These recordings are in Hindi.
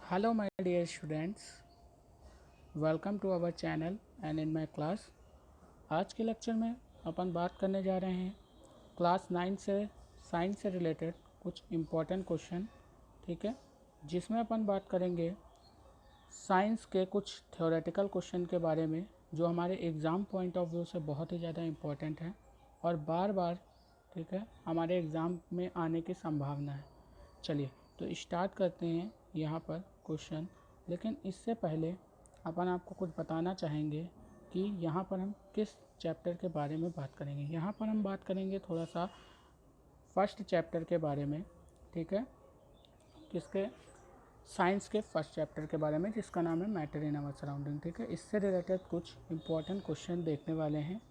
Hello, my dear students. Welcome to our channel and in my class. आज के लेक्चर में अपन बात करने जा रहे हैं क्लास 9 से साइंस से रिलेटेड कुछ इम्पोर्टेंट क्वेश्चन, ठीक है, जिसमें अपन बात करेंगे साइंस के कुछ थ्योरेटिकल क्वेश्चन के बारे में जो हमारे एग्ज़ाम पॉइंट ऑफ व्यू से बहुत ही ज़्यादा इम्पोर्टेंट है और बार बार, ठीक है, हमारे एग्ज़ाम में आने की संभावना है। चलिए तो स्टार्ट करते हैं यहाँ पर क्वेश्चन। लेकिन इससे पहले अपन आपको कुछ बताना चाहेंगे कि यहाँ पर हम किस चैप्टर के बारे में बात करेंगे। यहाँ पर हम बात करेंगे थोड़ा सा फर्स्ट चैप्टर के बारे में, ठीक है, किसके, साइंस के फर्स्ट चैप्टर के बारे में जिसका नाम है मैटर इन आवर सराउंडिंग, ठीक है। इससे रिलेटेड कुछ इम्पोर्टेंट क्वेश्चन देखने वाले हैं,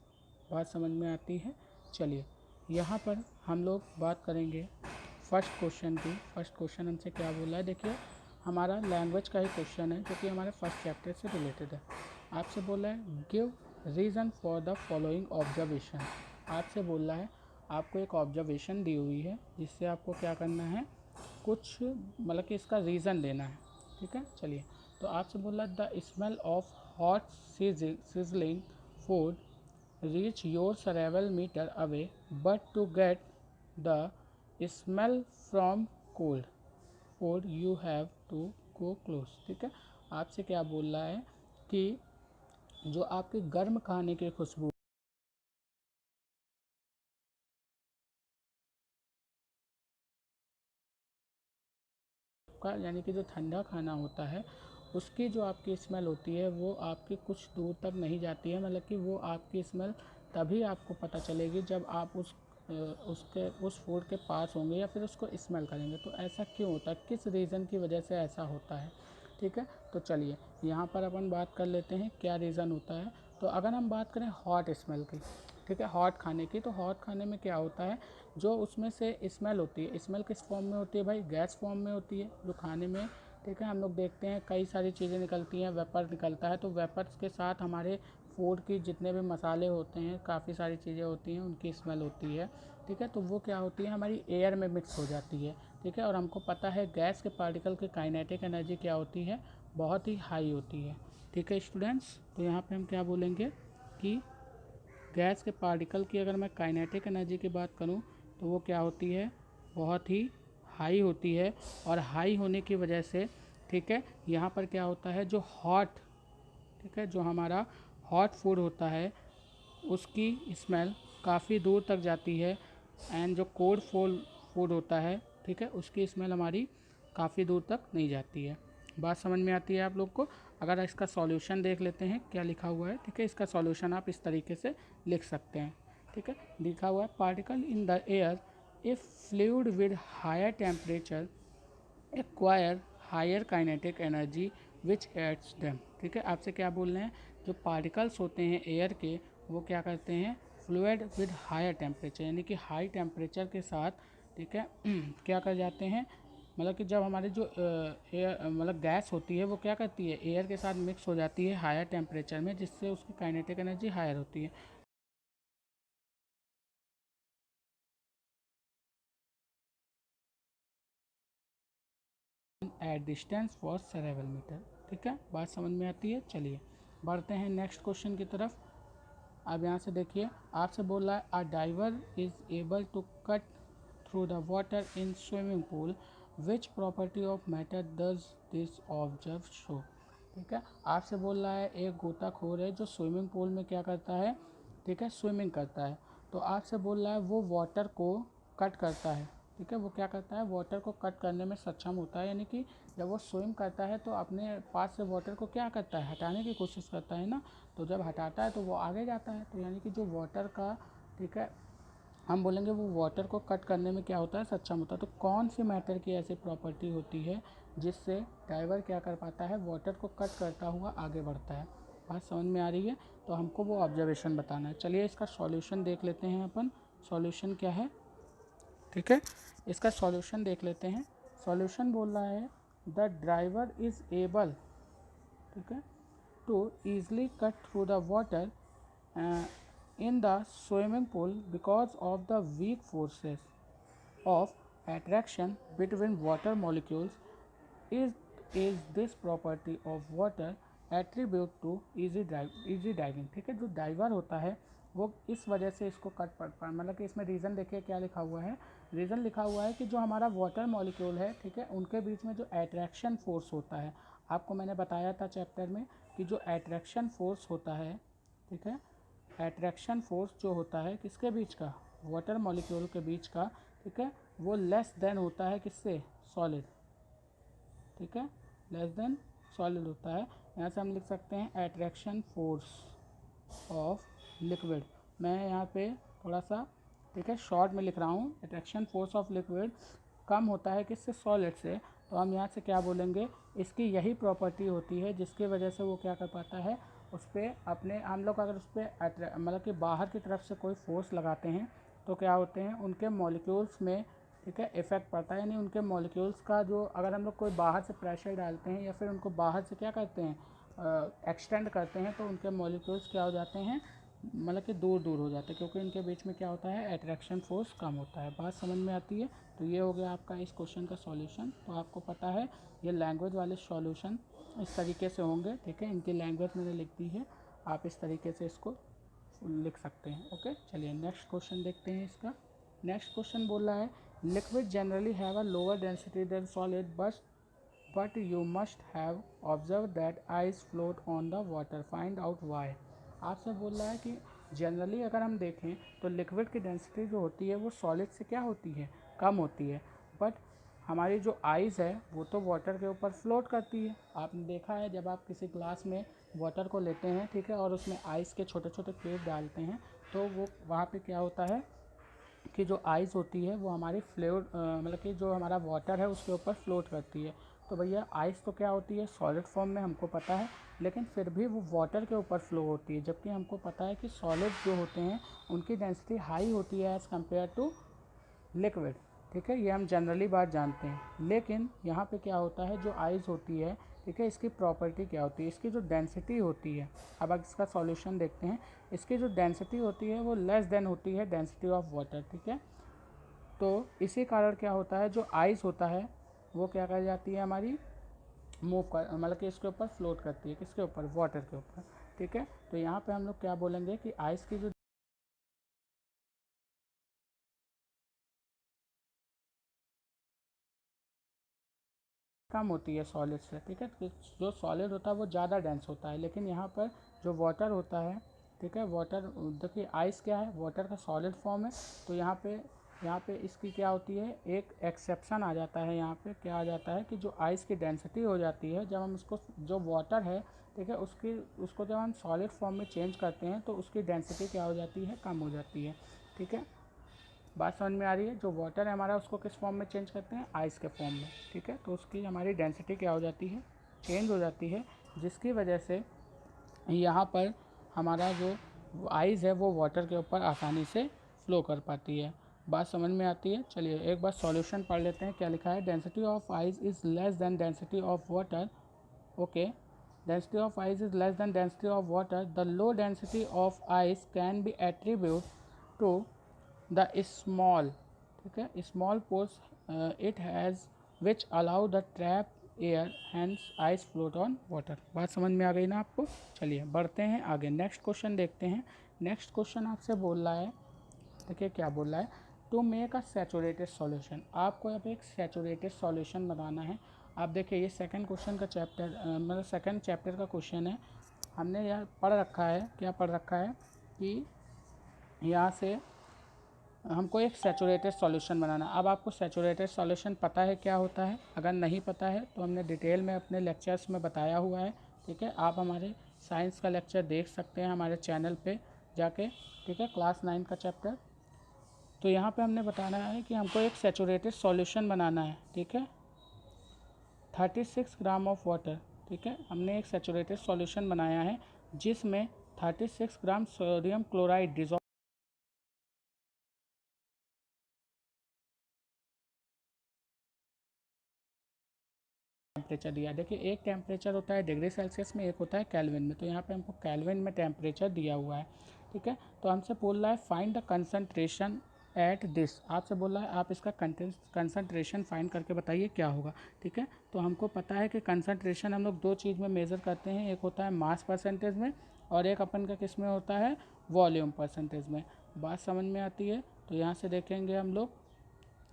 बात समझ में आती है। चलिए यहाँ पर हम लोग बात करेंगे फर्स्ट क्वेश्चन की। फर्स्ट क्वेश्चन हमसे क्या बोला है, देखिए हमारा लैंग्वेज का ही क्वेश्चन है जो कि हमारे फर्स्ट चैप्टर से रिलेटेड है। आपसे बोला है give reason for the following observation. आपसे बोला है, आपको एक ऑब्जर्वेशन दी हुई है जिससे आपको क्या करना है, कुछ मतलब कि इसका रीज़न देना है, ठीक है। चलिए तो आपसे बोला the smell of hot sizzling food reach your survival meter away but to get the smell from cold food you have to go close, ठीक है। आपसे क्या बोल रहा है कि जो आपके गर्म खाने की खुशबू का, यानी कि जो ठंडा खाना होता है उसकी जो आपकी स्मेल होती है वो आपकी कुछ दूर तक नहीं जाती है, मतलब कि वो आपकी स्मेल तभी आपको पता चलेगी जब आप उस फूड के पास होंगे या फिर उसको स्मेल करेंगे। तो ऐसा क्यों होता है, किस रीज़न की वजह से ऐसा होता है, ठीक है। तो चलिए यहाँ पर अपन बात कर लेते हैं क्या रीज़न होता है। तो अगर हम बात करें हॉट स्मेल की, ठीक है, हॉट खाने की, तो हॉट खाने में क्या होता है, जो उसमें से स्मेल होती है, स्मेल किस फॉर्म में होती है भाई, गैस फॉर्म में होती है जो खाने में, ठीक है। हम लोग देखते हैं कई सारी चीज़ें निकलती हैं, वेपर निकलता है, तो वेपर्स के साथ हमारे फूड की जितने भी मसाले होते हैं, काफ़ी सारी चीज़ें होती हैं, उनकी स्मेल होती है, ठीक है। तो वो क्या होती है, हमारी एयर में मिक्स हो जाती है, ठीक है। और हमको पता है गैस के पार्टिकल की काइनेटिक एनर्जी क्या होती है, बहुत ही हाई होती है, ठीक है स्टूडेंट्स। तो यहाँ पे हम क्या बोलेंगे कि गैस के पार्टिकल की अगर मैं काइनेटिक एनर्जी की बात करूं तो वो क्या होती है, बहुत ही हाई होती है। और हाई होने की वजह से, ठीक है, यहाँ पर क्या होता है, जो हॉट, ठीक है, जो हमारा हॉट फूड होता है उसकी स्मेल काफ़ी दूर तक जाती है। एंड जो कोल्ड फूड होता है, ठीक है, उसकी स्मेल हमारी काफ़ी दूर तक नहीं जाती है। बात समझ में आती है आप लोग को। अगर इसका सॉल्यूशन देख लेते हैं क्या लिखा हुआ है, ठीक है, इसका सॉल्यूशन आप इस तरीके से लिख सकते हैं, ठीक है। लिखा हुआ है particle in the air if fluid with higher temperature acquire higher kinetic energy which aids them, ठीक है। आपसे क्या बोल रहे हैं, जो पार्टिकल्स होते हैं एयर के वो क्या करते हैं, फ्लूइड विद हायर टेम्परेचर, यानी कि हाई टेम्परेचर के साथ, ठीक है, क्या कर जाते हैं, मतलब कि जब हमारे जो एयर मतलब गैस होती है वो क्या करती है, एयर के साथ मिक्स हो जाती है हायर टेम्परेचर में, जिससे उसकी काइनेटिक एनर्जी हायर होती है। At distance for survival metre, ठीक है, बात समझ में आती है। चलिए बढ़ते हैं नेक्स्ट क्वेश्चन की तरफ। अब यहाँ से देखिए आपसे बोल रहा है a diver is able to cut through the water in swimming pool which property of matter does this observe show, ठीक है। आपसे बोल रहा है एक गोताखोर है जो स्विमिंग पूल में क्या करता है, ठीक है, स्विमिंग करता है। तो आपसे बोल रहा है वो वाटर को कट करता है, ठीक है, वो क्या करता है, वाटर को कट करने में सक्षम होता है, यानी कि जब वो स्विम करता है तो अपने पास से वाटर को क्या करता है, हटाने की कोशिश करता है ना। तो जब हटाता है तो वो आगे जाता है, तो यानी कि जो वाटर का, ठीक है, हम बोलेंगे वो वाटर को कट करने में क्या होता है, सक्षम होता है। तो कौन सी मैटर की ऐसी प्रॉपर्टी होती है जिससे डाइवर क्या कर पाता है, वाटर को कट करता हुआ आगे बढ़ता है। बात समझ में आ रही है। तो हमको वो ऑब्जर्वेशन बताना है। चलिए इसका सॉल्यूशन देख लेते हैं अपन, सॉल्यूशन क्या है, ठीक है, इसका सॉल्यूशन देख लेते हैं। सॉल्यूशन बोल रहा है द ड्राइवर इज़ एबल, ठीक है, to easily cut through the water in the swimming pool because of the weak forces of attraction between water molecules is is this property of water attribute to easy diving. ठीक है, जो डाइवर होता है वो इस वजह से इसको कट पड़ पा, मतलब कि इसमें रीज़न देखिए क्या लिखा हुआ है। रीज़न लिखा हुआ है कि जो हमारा वाटर मॉलिक्यूल है, ठीक है, उनके बीच में जो एट्रैक्शन फोर्स होता है, आपको मैंने बताया था चैप्टर में कि जो एट्रैक्शन फोर्स होता है, ठीक है, एट्रैक्शन फोर्स जो होता है किसके बीच का, वाटर मॉलिक्यूल के बीच का, ठीक है, वो लेस देन होता है किससे, सॉलिड। ठीक है, लेस देन सॉलिड होता है। यहाँ से हम लिख सकते हैं एट्रैक्शन फोर्स ऑफ लिक्विड। मैं यहाँ पे थोड़ा सा, ठीक है, शॉर्ट में लिख रहा हूँ। अट्रैक्शन फोर्स ऑफ लिक्विड कम होता है किससे, सॉलिड से। तो हम यहाँ से क्या बोलेंगे, इसकी यही प्रॉपर्टी होती है जिसकी वजह से वो क्या कर पाता है, उस पर अपने, हम लोग अगर उस पर मतलब कि बाहर की तरफ से कोई फोर्स लगाते हैं तो क्या होते हैं, उनके मॉलिक्यूल्स में, ठीक है, इफेक्ट पड़ता है। यानी उनके मॉलिक्यूल्स का जो, अगर हम लोग कोई बाहर से प्रेशर डालते हैं या फिर उनको बाहर से क्या करते हैं, एक्सटेंड करते हैं, तो उनके मॉलिक्यूल्स क्या हो जाते हैं, मतलब कि दूर दूर हो जाते हैं, क्योंकि इनके बीच में क्या होता है, अट्रैक्शन फोर्स कम होता है। बात समझ में आती है। तो ये हो गया आपका इस क्वेश्चन का सॉल्यूशन। तो आपको पता है ये लैंग्वेज वाले सॉल्यूशन इस तरीके से होंगे। ठीक है, इनकी लैंग्वेज मैंने लिख दी है, आप इस तरीके से इसको लिख सकते हैं। ओके, चलिए नेक्स्ट क्वेश्चन देखते हैं इसका। नेक्स्ट क्वेश्चन बोल रहा है liquid generally have a lower density than solid but you must have observed that ice float on the water, find out why। आपसे बोल रहा है कि जनरली अगर हम देखें तो लिक्विड की डेंसिटी जो होती है वो सॉलिड से क्या होती है, कम होती है, बट हमारी जो आइस है वो तो वाटर के ऊपर फ्लोट करती है। आपने देखा है जब आप किसी ग्लास में वाटर को लेते हैं, ठीक है, और उसमें आइस के छोटे छोटे क्यूब डालते हैं, तो वो वहाँ पे क्या होता है कि जो आइस होती है वो हमारी फ्लूइड, मतलब कि जो हमारा वाटर है उसके ऊपर फ्लोट करती है। तो भैया आइस तो क्या होती है, सॉलिड फॉर्म में, हमको पता है, लेकिन फिर भी वो वाटर के ऊपर फ्लो होती है। जबकि हमको पता है कि सॉलिड जो होते हैं उनकी डेंसिटी हाई होती है एज़ कम्पेयर टू लिक्विड। ठीक है, ये हम जनरली बात जानते हैं। लेकिन यहाँ पे क्या होता है, जो आइस होती है, ठीक है, इसकी प्रॉपर्टी क्या होती है, इसकी जो डेंसिटी होती है, अब इसका सॉल्यूशन देखते हैं। इसकी जो डेंसिटी होती है वो लेस देन होती है डेंसिटी ऑफ वाटर। ठीक है, तो इसी कारण क्या होता है, जो आइस होता है वो क्या कर जाती है, हमारी मूव कर, मतलब कि इसके ऊपर फ्लोट करती है, किसके ऊपर, वाटर के ऊपर। ठीक है, तो यहाँ पे हम लोग क्या बोलेंगे कि आइस की जो कम होती है सॉलिड से। ठीक है, तो जो सॉलिड होता है वो ज़्यादा डेंस होता है, लेकिन यहाँ पर जो वाटर होता है, ठीक है, वाटर, देखिए आइस क्या है, वाटर का सॉलिड फॉर्म है। तो यहाँ पे इसकी क्या होती है, एक एक्सेप्शन आ जाता है। यहाँ पे क्या आ जाता है कि जो आइस की डेंसिटी हो जाती है, जब हम उसको, जो वाटर है, ठीक है, उसको जब हम सॉलिड फॉर्म में चेंज करते हैं तो उसकी डेंसिटी क्या हो जाती है, कम हो जाती है। ठीक है, बात समझ में आ रही है। जो वाटर है हमारा उसको किस फॉर्म में चेंज करते हैं, आइस के फॉर्म में। ठीक है, तो उसकी हमारी डेंसिटी क्या हो जाती है, चेंज हो जाती है, जिसकी वजह से यहाँ पर हमारा जो आइस है वो वाटर के ऊपर आसानी से फ्लो कर पाती है। बात समझ में आती है। चलिए एक बार सॉल्यूशन पढ़ लेते हैं। क्या लिखा है, density of ice is less than density of water. Okay, density of ice is less than density of water. The low density of ice can be attributed to the small, ठीक है, small pores it has which allow the trap air, hence ice float on water। बात समझ में आ गई ना आपको। चलिए बढ़ते हैं आगे, नेक्स्ट क्वेश्चन देखते हैं। नेक्स्ट क्वेश्चन आपसे बोल रहा है, देखिए क्या बोल रहा है, to make a saturated solution. आपको अब एक सैचुरेटेड सॉल्यूशन बनाना है। आप देखिए ये सेकंड क्वेश्चन का चैप्टर, मतलब सेकंड चैप्टर का क्वेश्चन है। हमने यार पढ़ रखा है, क्या पढ़ रखा है कि यहाँ से हमको एक सैचुरेटेड सॉल्यूशन बनाना। अब आपको सैचुरेटेड सॉल्यूशन पता है क्या होता है, अगर नहीं पता है तो हमने डिटेल में अपने लेक्चर्स में बताया हुआ है। ठीक है, आप हमारे साइंस का लेक्चर देख सकते हैं हमारे चैनल पे जाके। ठीक है, क्लास 9 का चैप्टर। तो यहाँ पे हमने बताना है कि हमको एक सैचुरेटेड सॉल्यूशन बनाना है। ठीक है, 36 ग्राम ऑफ वाटर। ठीक है, हमने एक सैचुरेटेड सॉल्यूशन बनाया है जिसमें 36 gram sodium chloride dissolve temperature दिया। देखिए एक टेम्परेचर होता है डिग्री सेल्सियस में, एक होता है केल्विन में। तो यहाँ पे हमको केल्विन में टेम्परेचर दिया हुआ है। ठीक है, तो हमसे बोल रहा है find the concentration at this, आपसे बोला है आप इसका कंसंट्रेशन फाइंड करके बताइए क्या होगा। ठीक है, तो हमको पता है कि कंसंट्रेशन हम लोग दो चीज़ में मेज़र करते हैं, एक होता है मास परसेंटेज में और एक अपन का किस में होता है, वॉल्यूम परसेंटेज में। बात समझ में आती है। तो यहाँ से देखेंगे हम लोग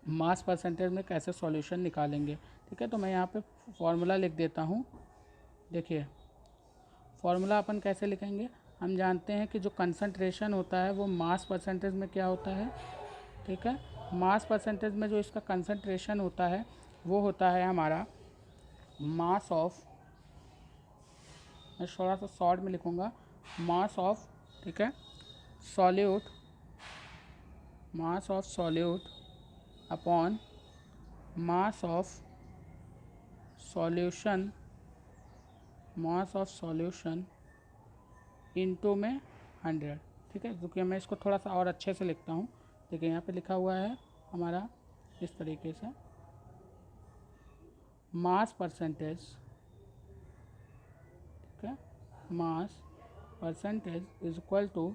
मास परसेंटेज में कैसे सॉल्यूशन निकालेंगे। ठीक है, तो मैं यहाँ पे फॉर्मूला लिख देता हूँ। देखिए फॉर्मूला अपन कैसे लिखेंगे, हम जानते हैं कि जो कंसंट्रेशन होता है वो मास परसेंटेज में क्या होता है। ठीक है, मास परसेंटेज में जो इसका कंसंट्रेशन होता है वो होता है हमारा मास ऑफ, मैं थोड़ा सा शॉर्ट में लिखूँगा, मास ऑफ, ठीक है, solute, mass of solute upon mass of solution, mass of solution into में 100। ठीक है, क्योंकि मैं इसको थोड़ा सा और अच्छे से लिखता हूँ। देखिए यहाँ पे लिखा हुआ है हमारा इस तरीके से, मास परसेंटेज, ठीक है, mass percentage is equal to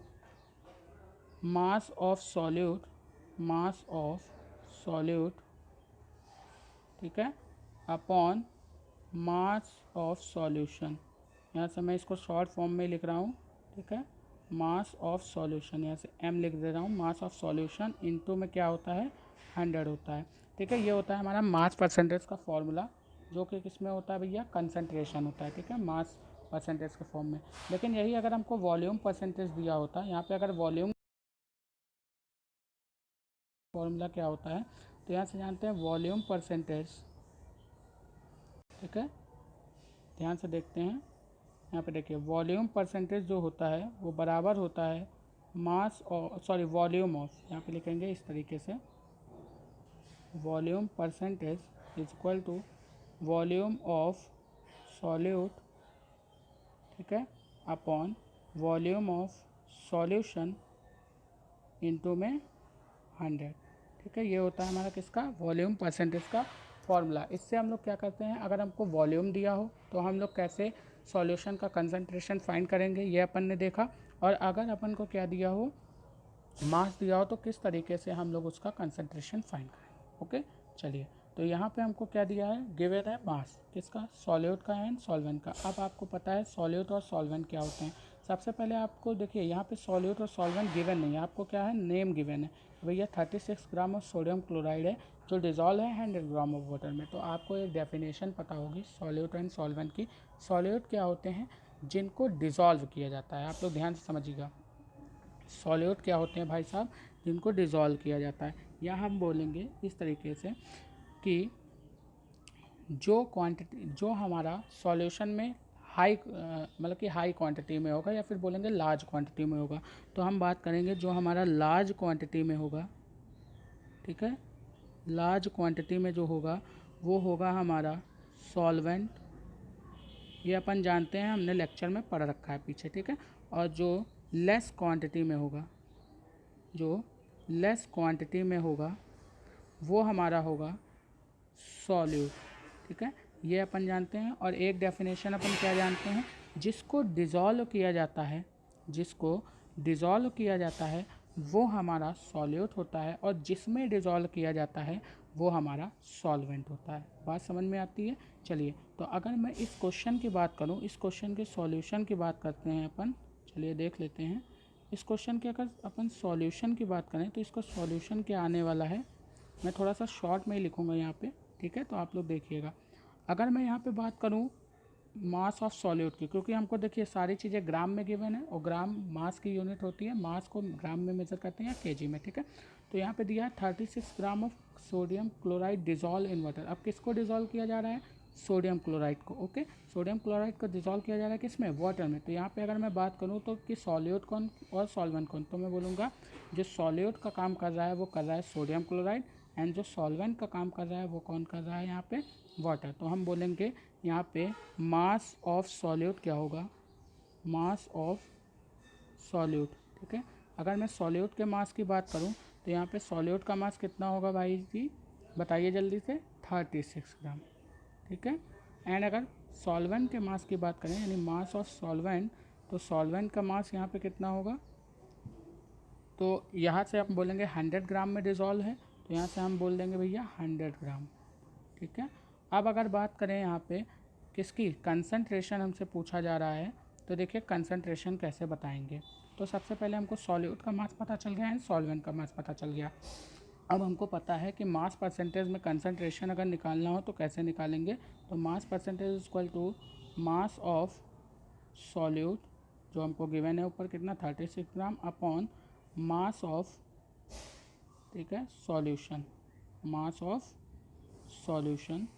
mass of solute, mass of solute, ठीक है, अपॉन मास ऑफ सॉल्यूशन। यहाँ से मैं इसको शॉर्ट फॉर्म में लिख रहा हूँ। ठीक है, मास ऑफ सॉल्यूशन, यहाँ से m लिख दे रहा हूँ, मास ऑफ सॉल्यूशन इनटू में क्या होता है, 100 होता है। ठीक है, ये होता है हमारा मास परसेंटेज का फॉर्मूला, जो कि किसमें होता है भैया, कंसंट्रेशन होता है। ठीक है, मास परसेंटेज के फॉर्म में। लेकिन यही अगर हमको वॉल्यूम परसेंटेज दिया होता, यहाँ पे अगर वॉल्यूम फॉर्मूला क्या होता है, तो यहाँ से जानते हैं वॉल्यूम परसेंटेज। ठीक है, ध्यान से देखते हैं, यहाँ पे देखिए वॉल्यूम परसेंटेज जो होता है वो बराबर होता है मास और सॉरी वॉल्यूम ऑफ, यहाँ पे लिखेंगे इस तरीके से, volume percentage is equal to volume of solute, ठीक है, upon volume of solution into में 100। ठीक है, ये होता है हमारा किसका, वॉल्यूम परसेंटेज का फॉर्मूला। इससे हम लोग क्या करते हैं, अगर हमको वॉल्यूम दिया हो तो हम लोग कैसे सॉल्यूशन का कंसंट्रेशन फाइंड करेंगे, ये अपन ने देखा। और अगर अपन को क्या दिया हो, मास दिया हो, तो किस तरीके से हम लोग उसका कंसंट्रेशन फाइंड करेंगे। ओके, चलिए, तो यहाँ पे हमको क्या दिया है, गिवन है मास किसका, सॉल्यूट का एंड सॉल्वेंट का। अब आपको पता है सॉल्यूट और सॉल्वेंट क्या होते हैं। सबसे पहले आपको देखिए यहाँ पे सॉल्यूट और सॉल्वेंट गिवन नहीं है, आपको क्या है, नेम गिवन है। भैया 36 ग्राम ऑफ सोडियम क्लोराइड है जो डिजॉल्व है 100 ग्राम ऑफ वाटर में। तो आपको एक डेफिनेशन पता होगी सॉल्यूट एंड सॉल्वेंट की। सॉल्यूट क्या होते हैं, जिनको डिजॉल्व किया जाता है। आप लोग ध्यान से समझिएगा, सॉल्यूट क्या होते हैं भाई साहब, जिनको डिज़ोल्व किया जाता है। या हम बोलेंगे इस तरीके से कि जो क्वांटिटी, जो हमारा सॉल्यूशन में हाई मतलब कि हाई क्वांटिटी में होगा, या फिर बोलेंगे लार्ज क्वांटिटी में होगा। तो हम बात करेंगे जो हमारा लार्ज क्वांटिटी में होगा। ठीक है, लार्ज क्वांटिटी में जो होगा वो होगा हमारा सॉल्वेंट, ये अपन जानते हैं, हमने लेक्चर में पढ़ रखा है पीछे। ठीक है, और जो लेस क्वांटिटी में होगा, जो लेस क्वांटिटी में होगा वो हमारा होगा सॉल्यूट। ठीक है, ये अपन जानते हैं। और एक डेफिनेशन अपन क्या जानते हैं, जिसको डिज़ोल्व किया जाता है, जिसको डिज़ोल्व किया जाता है वो हमारा सॉल्यूट होता है, और जिसमें डिज़ोल्व किया जाता है वो हमारा सॉल्वेंट होता है। बात समझ में आती है। चलिए, तो अगर मैं इस क्वेश्चन की बात करूं, इस क्वेश्चन के सॉल्यूशन की बात करते हैं अपन, चलिए देख लेते हैं। इस क्वेश्चन के अगर अपन सॉल्यूशन की बात करें तो इसका सॉल्यूशन क्या आने वाला है, मैं थोड़ा सा शॉर्ट में ही लिखूँगा यहाँ पे। ठीक है, तो आप लोग देखिएगा। अगर मैं यहाँ पे बात करूँ मास ऑफ सॉल्यूट की, क्योंकि हमको देखिए सारी चीज़ें ग्राम में गिवन है, और ग्राम मास की यूनिट होती है, मास को ग्राम में मेजर करते हैं या केजी में। ठीक है, तो यहाँ पे दिया है 36 gram of sodium chloride dissolve in water. अब किसको डिजॉल्व किया जा रहा है, सोडियम क्लोराइड को। ओके, सोडियम क्लोराइड को डिजॉल्व किया जा रहा है किस में, वाटर में। तो यहाँ पे अगर मैं बात करूँ तो कि सॉल्यूट कौन और सॉल्वेंट कौन, तो मैं बोलूँगा जो सॉल्यूट का काम कर रहा है वो कर रहा है सोडियम क्लोराइड, एंड जो सॉल्वेंट का काम कर रहा है वो कौन कर रहा है यहाँ पे, वाटर। तो हम बोलेंगे यहाँ पे मास ऑफ सॉल्यूट क्या होगा, मास ऑफ सॉल्यूट। ठीक है, अगर मैं सॉल्यूट के मास की बात करूँ तो यहाँ पे सॉल्यूट का मास कितना होगा भाई जी, बताइए जल्दी से, 36 ग्राम। ठीक है, एंड अगर सॉल्वेंट के मास की बात करें, यानी मास ऑफ सॉल्वेंट, तो सॉल्वेंट का मास यहाँ पे कितना होगा, तो यहाँ से हम बोलेंगे 100 ग्राम में डिज़ोल्व है, तो यहाँ से हम बोल देंगे भैया 100 ग्राम। ठीक है। अब अगर बात करें यहाँ पे किसकी कंसंट्रेशन हमसे पूछा जा रहा है, तो देखिए कंसंट्रेशन कैसे बताएंगे। तो सबसे पहले हमको सॉल्यूट का मास पता चल गया एंड सॉल्वेंट का मास पता चल गया। अब हमको पता है कि मास परसेंटेज में कंसंट्रेशन अगर निकालना हो तो कैसे निकालेंगे। तो mass percentage equal to mass of solute, जो हमको गिवन है ऊपर कितना 36 ग्राम, अपॉन मास ऑफ, ठीक है, सॉल्यूशन, मास ऑफ सॉल्यूशन,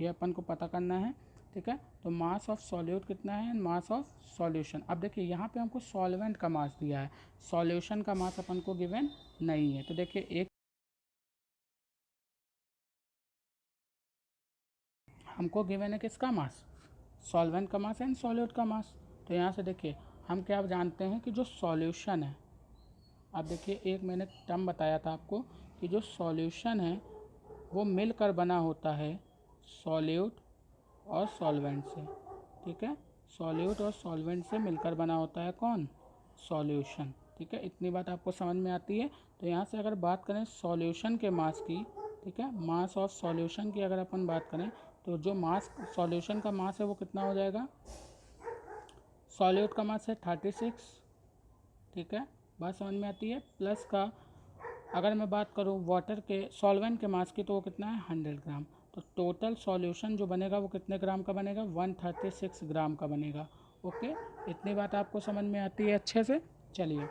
ये अपन को पता करना है। ठीक है। तो मास ऑफ सॉल्यूट कितना है, मास ऑफ सॉल्यूशन। अब देखिए यहाँ पे हमको सॉल्वेंट का मास दिया है, सॉल्यूशन का मास अपन को गिवन नहीं है। तो देखिए एक हमको गिवन है किसका मास, सॉल्वेंट का मास एंड सॉल्यूट का मास। तो यहाँ से देखिए हम क्या जानते हैं कि जो सॉल्यूशन है, अब देखिए एक मैंने टर्म बताया था आपको कि जो सॉल्यूशन है वो मिलकर बना होता है सॉल्यूट और सॉल्वेंट से। ठीक है। सॉल्यूट और सॉल्वेंट से मिलकर बना होता है कौन, सॉल्यूशन। ठीक है। इतनी बात आपको समझ में आती है। तो यहाँ से अगर बात करें सॉल्यूशन के मास की, ठीक है, मास ऑफ सॉल्यूशन की अगर अपन बात करें, तो जो मास सॉल्यूशन का मास है वो कितना हो जाएगा, सॉल्यूट का मास है 36। ठीक है, बात समझ में आती है। प्लस का अगर मैं बात करूँ वाटर के सॉल्वेंट के मास की, तो वो कितना है 100 ग्राम। तो टोटल सॉल्यूशन जो बनेगा वो कितने ग्राम का बनेगा, 136 ग्राम का बनेगा। ओके, इतनी बात आपको समझ में आती है अच्छे से। चलिए,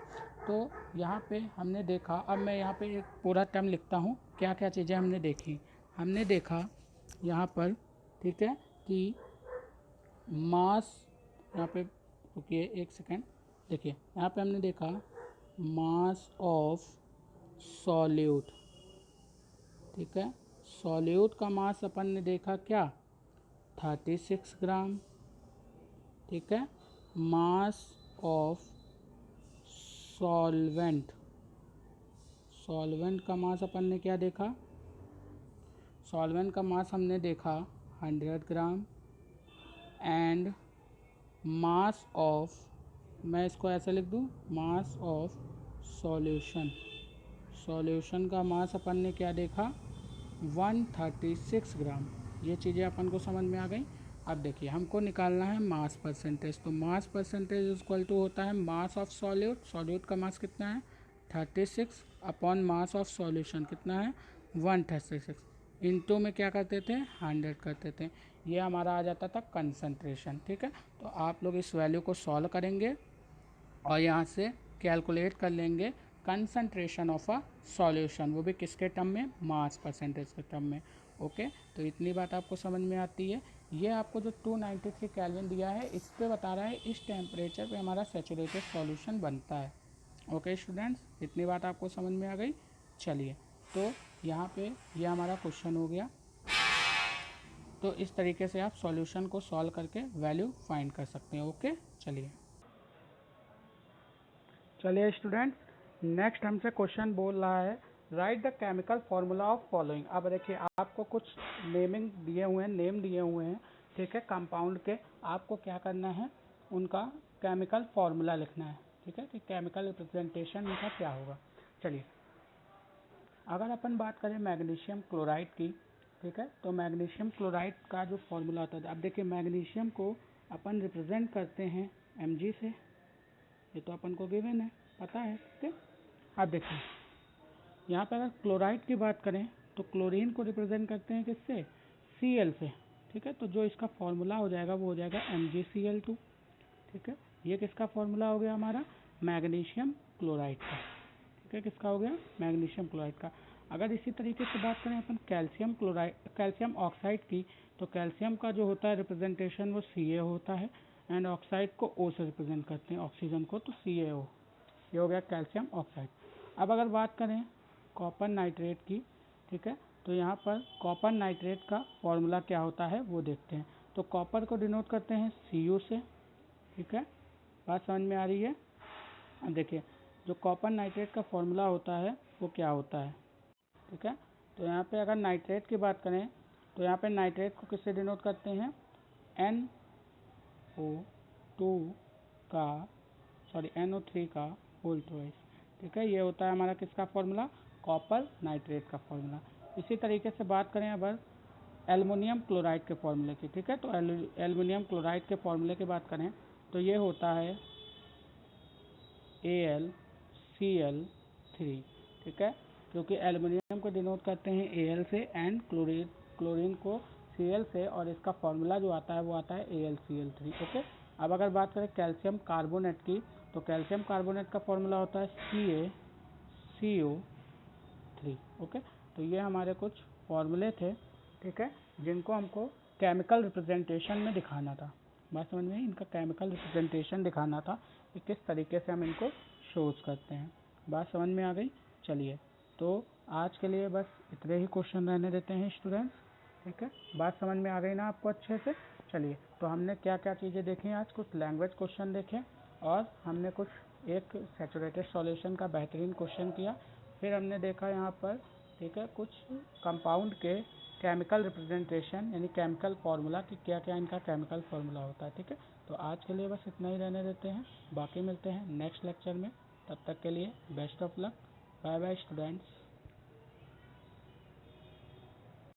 तो यहाँ पे हमने देखा, अब मैं यहाँ पे एक पूरा टर्म लिखता हूँ, क्या क्या चीज़ें हमने देखी। हमने देखा यहाँ पर, ठीक है, कि मास, यहाँ पे रुकिए एक सेकेंड, देखिए यहाँ पे हमने देखा मास ऑफ सॉल्यूट। ठीक है, सॉल्यूट का मास अपन ने देखा क्या 36 ग्राम। ठीक है, मास ऑफ सॉल्वेंट, सॉल्वेंट का मास अपन ने क्या देखा, सॉल्वेंट का मास हमने देखा 100 ग्राम। एंड मास ऑफ, मैं इसको ऐसे लिख दूँ, मास ऑफ सॉल्यूशन, सॉल्यूशन का मास अपन ने क्या देखा 136 ग्राम। ये चीज़ें अपन को समझ में आ गई। अब देखिए हमको निकालना है मास परसेंटेज। तो मास परसेंटेज इक्वल टू होता है मास ऑफ सॉल्यूट, सॉल्यूट का मास कितना है 36, अपॉन मास ऑफ सॉल्यूशन कितना है 136, इनटू में क्या करते थे 100 करते थे। ये हमारा आ जाता था कंसंट्रेशन। ठीक है, तो आप लोग इस वैल्यू को सॉल्व करेंगे और यहाँ से कैलकुलेट कर लेंगे कंसंट्रेशन ऑफ अ सॉल्यूशन, वो भी किसके टर्म में, मास परसेंटेज के टर्म में। ओके, तो इतनी बात आपको समझ में आती है। ये आपको जो 293 केल्विन दिया है, इस पे बता रहा है इस टेम्परेचर पे हमारा सैचुरेटेड सॉल्यूशन बनता है। ओके स्टूडेंट्स, इतनी बात आपको समझ में आ गई। चलिए, तो यहाँ पे ये हमारा क्वेश्चन हो गया। तो इस तरीके से आप सॉल्यूशन को सॉल्व करके वैल्यू फाइंड कर सकते हैं। ओके, चलिए स्टूडेंट्स, नेक्स्ट हमसे क्वेश्चन बोल रहा है right the chemical formula of following. अब देखिए आपको कुछ नेमिंग दिए हुए हैं, नेम दिए हुए हैं, ठीक है, कंपाउंड के। आपको क्या करना है, उनका केमिकल फार्मूला लिखना है। ठीक है, कि केमिकल रिप्रेजेंटेशन उनका क्या होगा। चलिए, अगर अपन बात करें मैग्नीशियम क्लोराइड की, ठीक है, तो मैग्नीशियम क्लोराइड का जो फार्मूला होता है, अब देखिए मैग्नीशियम को अपन रिप्रेजेंट करते हैं Mg से, ये तो अपन को गिवन है, पता है। ठीक है, अब देखिए यहाँ पर अगर क्लोराइड की बात करें तो क्लोरीन को रिप्रेजेंट करते हैं किससे, Cl से। ठीक है, तो जो इसका फॉर्मूला हो जाएगा वो हो जाएगा MgCl2। ठीक है, ये किसका फॉर्मूला हो गया हमारा, मैग्नीशियम क्लोराइड का। ठीक है, किसका हो गया, मैग्नीशियम क्लोराइड का। अगर इसी तरीके से बात करें अपन कैल्शियम क्लोराइड, कैल्शियम ऑक्साइड की, तो कैल्शियम का जो होता है रिप्रेजेंटेशन वो Ca होता है, एंड ऑक्साइड को O से रिप्रेजेंट करते हैं, ऑक्सीजन को, तो CaO। ये हो गया कैल्शियम ऑक्साइड। अब अगर बात करें कॉपर नाइट्रेट की, ठीक है, तो यहाँ पर कॉपर नाइट्रेट का फॉर्मूला क्या होता है वो देखते हैं। तो कॉपर को डिनोट करते हैं Cu से। ठीक है, बात समझ में आ रही है। अब देखिए जो कॉपर नाइट्रेट का फॉर्मूला होता है वो क्या होता है। ठीक है, तो यहाँ पे अगर नाइट्रेट की बात करें तो यहाँ पे नाइट्रेट को किससे डिनोट करते हैं, NO2 का, सॉरी NO3 का होल ट्वाइस। ठीक है, ये होता है हमारा किसका फॉर्मूला, कॉपर नाइट्रेट का फॉर्मूला। इसी तरीके से बात करें अब एल्युमिनियम क्लोराइड के फॉर्मूले की। ठीक है, तो एल्युमिनियम क्लोराइड के फॉर्मूले की बात करें तो ये होता है AlCl3। ठीक है, क्योंकि एल्युमिनियम को डिनोट करते हैं Al से एंड क्लोरीन को Cl से, और इसका फॉर्मूला जो आता है वो आता है AlCl3। ओके, अब अगर बात करें कैल्शियम कार्बोनेट की, तो कैल्शियम कार्बोनेट का फॉर्मूला होता है CaCO3। ओके, तो ये हमारे कुछ फॉर्मूले थे। ठीक है, जिनको हमको केमिकल रिप्रेजेंटेशन में दिखाना था। बात समझ में, इनका केमिकल रिप्रेजेंटेशन दिखाना था कि किस तरीके से हम इनको शोज करते हैं। बात समझ में आ गई। चलिए, तो आज के लिए बस इतने ही क्वेश्चन रहने देते हैं स्टूडेंट्स। ठीक है, बात समझ में आ गई ना आपको अच्छे से। चलिए, तो हमने क्या क्या चीज़ें देखी आज, कुछ लैंग्वेज क्वेश्चन देखे, और हमने कुछ एक सैचुरेटेड सॉल्यूशन का बेहतरीन क्वेश्चन किया। फिर हमने देखा यहाँ पर, ठीक है, कुछ कंपाउंड के केमिकल रिप्रेजेंटेशन यानी केमिकल फार्मूला कि क्या क्या इनका केमिकल फार्मूला होता है। ठीक है, तो आज के लिए बस इतना ही रहने देते हैं, बाकी मिलते हैं नेक्स्ट लेक्चर में। तब तक के लिए best of luck, bye bye students.